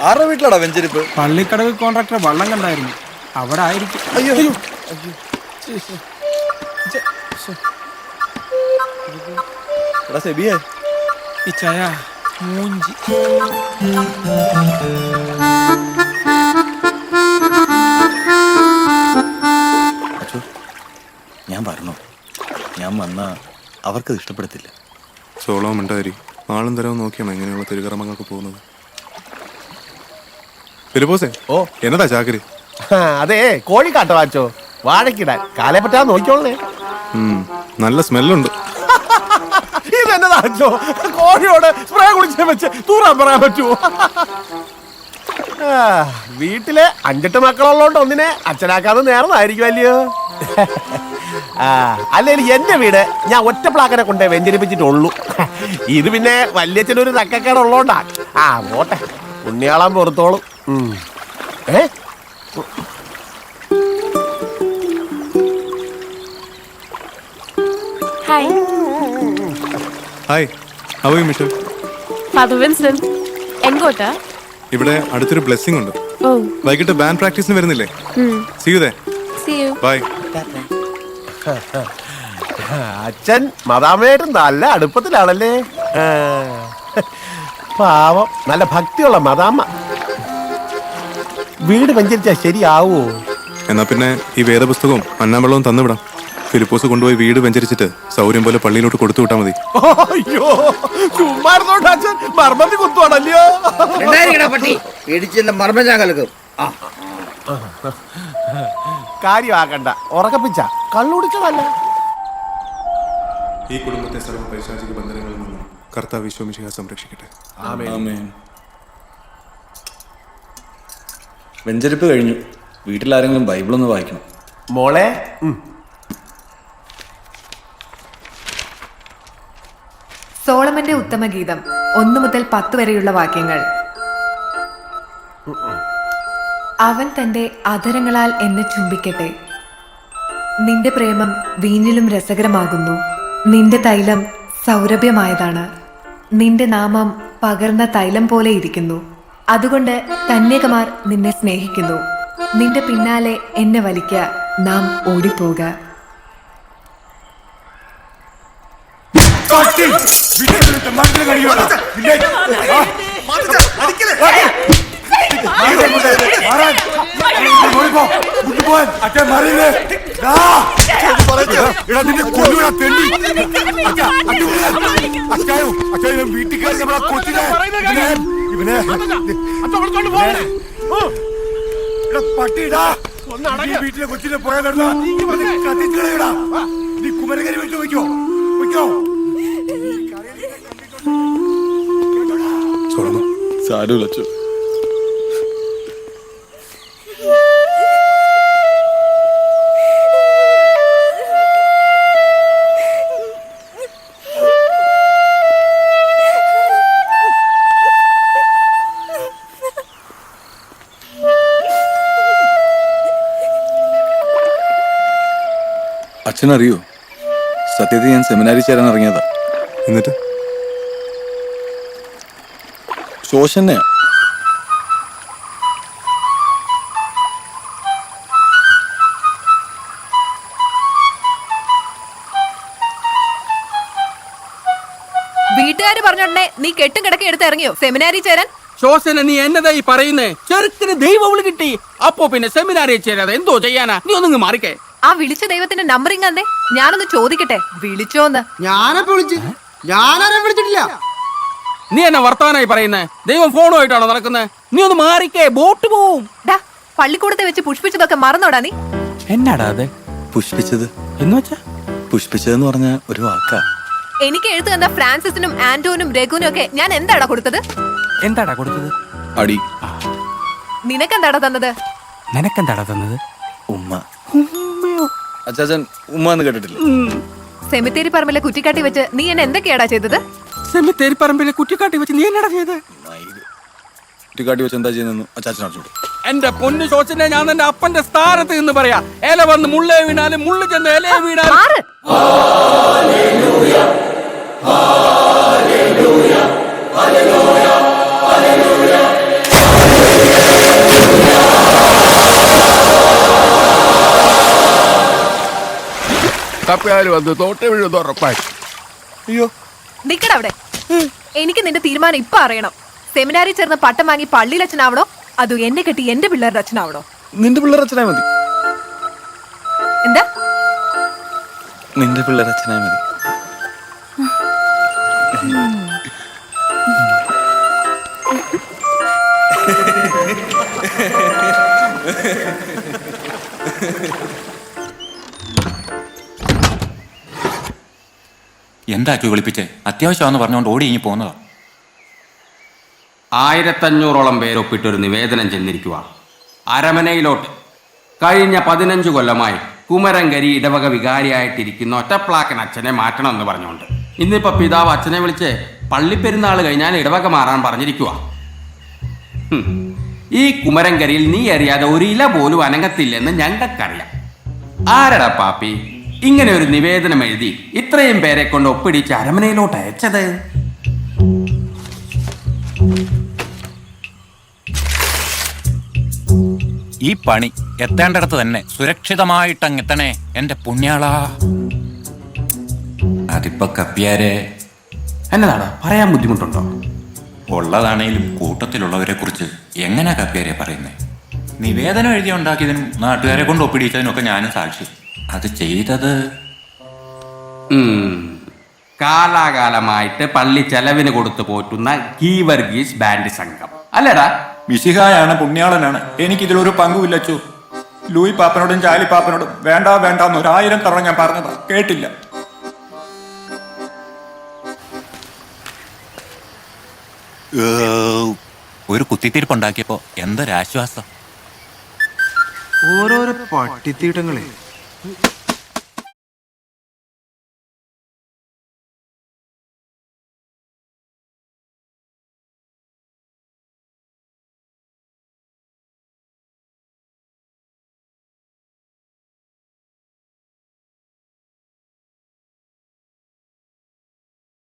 ആരുടെ വീട്ടിലാടാ വെഞ്ചരിപ്പ്? പള്ളിക്കടവ് കോൺട്രാക്ടർ വള്ളം കണ്ടായിരുന്നു, അവിടെ ആയിരിക്കും. അയ്യോ എടാ സെബിയേ, ഈ ചായ മൂഞ്ചി. ഞാൻ പറഞ്ഞോ, ഞാൻ വന്നാ അവർക്കത് ഇഷ്ടപ്പെടത്തില്ല. സോളോ മിണ്ടാരി ആളും തരവും നോക്കിയാണ് എങ്ങനെയുള്ള തിരുകർമ്മങ്ങൾക്ക് പോകുന്നത്. ഫിലിപ്പോസേ, ഓ എന്നതാ ചാക്കരി? അതെ, കോഴിക്കാട്ട വാച്ചോ, വാഴക്കിടാൻ കാലെ പറ്റാ നോക്കിയോളേ. നല്ല സ്മെല്ലുണ്ട്. ഇതെന്നതാച്ചോ, കോഴിയോട് സ്പ്രേ കുടിച്ചേ വെച്ച് തൂറാൻ പറയാൻ പറ്റുമോ? വീട്ടിലെ 5-8 മക്കളുള്ളോണ്ട് ഒന്നിനെ അച്ഛനാക്കാതെ നേർന്നായിരിക്കും അല്ലയോ? അല്ലെങ്കിൽ എന്റെ വീട് ഞാൻ ഒറ്റ പ്ലാക്കനെ കൊണ്ടേ വെഞ്ചരിപ്പിച്ചിട്ടുള്ളൂ. ഇത് പിന്നെ വല്യച്ഛനൊരു തക്കക്കേട് ഉള്ളോണ്ടാ. പോട്ടെ, ഉണ്ണിയാളാൻ പുറത്തോളും. Hi. Hi, how are you Mitchel? Father Vincent. എങ്ങോട്ടാ? ഇവിടെ അടുത്തൊരു ബ്ലെസ്സിംഗ് ഉണ്ട്. വൈകിട്ട് ബാൻഡ് പ്രാക്ടീസിന് വരുന്നില്ലേ? See you there. See you. Bye. അച്ഛൻ മദാമയായിട്ടും നല്ല അടുപ്പത്തിലാണല്ലേ. പാവം, നല്ല ഭക്തിയുള്ള മദാമ്മ. വീട് വെഞ്ചരിച്ചാ ശരിയാവോ? എന്നാ പിന്നെ ഈ വേദപുസ്തകവും മന്നാമ്പള്ളവും തന്നുവിടാം. ഫിലിപ്പോസ് കൊണ്ടുപോയി വീട് വെഞ്ചരിച്ചിട്ട് സൗകര്യം പോലെ പള്ളിയിലോട്ട് കൊടുത്തു വിട്ടാൽ മതി. അയ്യോ, ചുമ്മാരുന്നോണ്ട് അച്ഛൻ മർമ്മത്തി കുത്തുവാണല്ലോ. കാര്യമാക്കണ്ട, ഉറക്കപ്പിച്ച കള്ളുടിച്ചതല്ല. ഈ കുടുംബത്തെ സർവ്വ പൈശാചിക ബന്ധനങ്ങളിൽ നിന്നും കർത്താവ് ഈശോമിശിഹാ സംരക്ഷിക്കട്ടെ. ആമേൻ. വെഞ്ചരിപ്പ് കഴിഞ്ഞു. വീട്ടിലാരെങ്കിലും ബൈബിളൊന്ന് വായിക്കണം. മോളെ, സോളമന്റെ ഉത്തമഗീതം 1 മുതൽ 10 വരെയുള്ള വാക്യങ്ങൾ. അവൻ തന്റെ അധരങ്ങളാൽ എന്നെ ചുംബിക്കട്ടെ. നിന്റെ പ്രേമം വീഞ്ഞിലും രസകരമാകുന്നു. നിന്റെ തൈലം സൗരഭ്യമായതാണ്. നിന്റെ നാമം പകർന്ന തൈലം പോലെ ഇരിക്കുന്നു. അതുകൊണ്ട് കന്യകമാർ നിന്നെ സ്നേഹിക്കുന്നു. നിന്റെ പിന്നാലെ എന്നെ വലിക്ക, നാം ഓടിപ്പോക. വീട്ടിലെ കൊച്ചിനെ പോയാ നീ കുമരകരി വിട്ടു വയ്ക്കോ വയ്ക്കോ. സാരമില്ല അച്ഛൻ. അച്ഛനറിയോ, സത്യത്തിൽ ഞാൻ സെമിനാരി ചേരാൻ ഇറങ്ങിയതാ. എന്നിട്ട് ശോഷന്നെയാ. വീട്ടുകാര് പറഞ്ഞോണ്ടേ നീ കെട്ടും കിടക്കി എടുത്ത് ഇറങ്ങിയോ സെമിനാരി ചേരാൻ? ശോസന, നീ എന്നതായി പറയുന്നേ? ചെറുക്കിന് ദൈവവിളി കിട്ടി, അപ്പോ പിന്നെ സെമിനാറിൽ ചേരാതെ എന്തോ ചെയ്യാനാ? നീ ഒന്നിങ്ങ് മാറിക്കേ. ആ വിളിച്ച ദൈവത്തിന്റെ നമ്പറിങ് അന്നേ ഞാനൊന്ന് ചോദിക്കട്ടെ, വിളിച്ചോന്ന്. ഞാനാരെ വിളിച്ചിട്ടില്ല. നീ എന്നെ വർത്തമാനായി പറയുന്നേ? ദൈവം ഫോണുമായിട്ടാണോ നടക്കുന്നത്? നീ ഒന്ന് മാറിക്കേ, ബോട്ട് പോവും. പള്ളിക്കൂടത്തെ വെച്ച് പുഷ്പിച്ചതൊക്കെ മറന്നോടാ നീ? എന്നാടാ അത് പുഷ്പിച്ചത് എന്ന് വെച്ചാ? പുഷ്പിച്ചതെന്ന് പറഞ്ഞ ഒരു വാക്കാ. എനിക്ക് എഴുത്ത് തന്ന ഫ്രാൻസിസിനും ആന്റോനും രഘുനും ഒക്കെ ഞാൻ എന്താടാ കൊടുത്തത്? എന്താടാ കൊടുത്തത്? അടി. നിനക്കെന്താടാ തന്നത്? നിനക്കെന്താടാ തന്നത്? ഉമ്മ. അച്ചാച്ചൻ ഉമ്മ എന്ന് കേട്ടിട്ടില്ല? സെമിത്തേരി പറമ്പിലെ കുറ്റിക്കാട്ടി വെച്ച് നീ എന്നെ എന്തൊക്കെയാടാ ചെയ്തത്? സെമിത്തേരി പറമ്പിലെ കുറ്റിക്കാട്ടി വെച്ച് നീ എന്നാടാ ചെയ്തത്? കുറ്റിക്കാട്ടി വെച്ച് എന്താ ചെയ്യുന്നു അച്ചാച്ചൻ അറിഞ്ഞൂടെ? എന്റെ പൊന്നു ശോച്ചനെ, ഞാൻ എന്റെ അപ്പന്റെ സ്ഥാനത്ത് നിന്ന് പറയാ. ഇല വന്ന് മുള്ളേ വീണാലും മുള്ളു ചെന്ന് ഇലയെ വീണാലും Hallelujah, hallelujah, hallelujah, hallelujah. കപ്പിയാൽ വന്ന് തോട്ടെ വീഴുന്ന ഉറപ്പായി. അയ്യോ, നിക്കട അവിടെ. എനിക്ക് നിന്റെ തീരുമാനം ഇപ്പൊ അറിയണം. സെമിനാറിൽ ചേർന്ന് പട്ടം വാങ്ങി പള്ളിയിൽ അച്ഛനാവണോ അതോ എന്നെ കെട്ടി എന്റെ പിള്ളേരുടെ അച്ഛനാവണോ? നിന്റെ പിള്ളേർ അച്ഛനായി മതി. എന്താ? നിന്റെ പിള്ളേർ അച്ഛനായി മതി. എന്താക്കി വിളിപ്പിച്ചേ? അത്യാവശ്യമാണെന്ന് പറഞ്ഞുകൊണ്ട് ഓടി ഇങ്ങി പോകുന്നതാ. 1500 പേരൊപ്പിട്ടൊരു നിവേദനം ചെന്നിരിക്കുക അരമനയിലോട്ട്. കഴിഞ്ഞ 15 കൊല്ലമായി കുമരങ്കരി ഇടവക വികാരിയായിട്ടിരിക്കുന്ന ഒറ്റപ്ലാക്കൻ അച്ഛനെ മാറ്റണമെന്ന് പറഞ്ഞുകൊണ്ട് ഇന്നിപ്പോ പിതാവ് അച്ഛനെ വിളിച്ച് പള്ളിപ്പെരുന്നാൾ കഴിഞ്ഞാൽ ഇടവക മാറാൻ പറഞ്ഞിരിക്കുക. ഈ കുമരങ്കരിയിൽ നീ അറിയാതെ ഒരു ഇല പോലും അനങ്ങത്തില്ലെന്ന് ഞങ്ങൾക്കറിയാം. ആരടാ പാപ്പി ഇങ്ങനെ ഒരു നിവേദനം എഴുതി ഇത്രയും പേരെ കൊണ്ട് ഒപ്പിടിച്ച് അരമനയിലോട്ട് അയച്ചത്? ഈ പണി എത്തേണ്ടടത്ത് തന്നെ സുരക്ഷിതമായിട്ടങ്ങെത്തണേ എന്റെ പുണ്യാളാ. അതിപ്പോ കപ്പിയാരെ എന്നതാടാ പറയാൻ ബുദ്ധിമുട്ടുണ്ടോ? ഉള്ളതാണേലും കൂട്ടത്തിലുള്ളവരെ കുറിച്ച് എങ്ങനെ കപ്പിയാരെ പറയുന്നേ? നിവേദനം എഴുതി ഉണ്ടാക്കിയതിനും നാട്ടുകാരെ കൊണ്ട് ഒപ്പിടിച്ചതിനൊക്കെ ഞാനും സാക്ഷി. അത് ചെയ്തത് കാലാകാലമായിട്ട് പള്ളി ചെലവിന് കൊടുത്തു പോറ്റുന്ന ഗീവർഗീസ് ബാൻഡ് സംഘം അല്ലേടാ? മിശിഹായാണ്, പുണ്യാളനാണ്, എനിക്കിതിലൊരു പങ്കുമില്ലച്ചു. ലൂയി പാപ്പനോടും ചാലി പാപ്പനോടും വേണ്ട വേണ്ടാന്ന് 1000 തവണ ഞാൻ പറഞ്ഞതാ, കേട്ടില്ല. ഒരു കുത്തിത്തിരിപ്പുണ്ടാക്കിയപ്പോ എന്തൊരാശ്വാസം. ഓരോരോ പട്ടിത്തീട്ടങ്ങളെ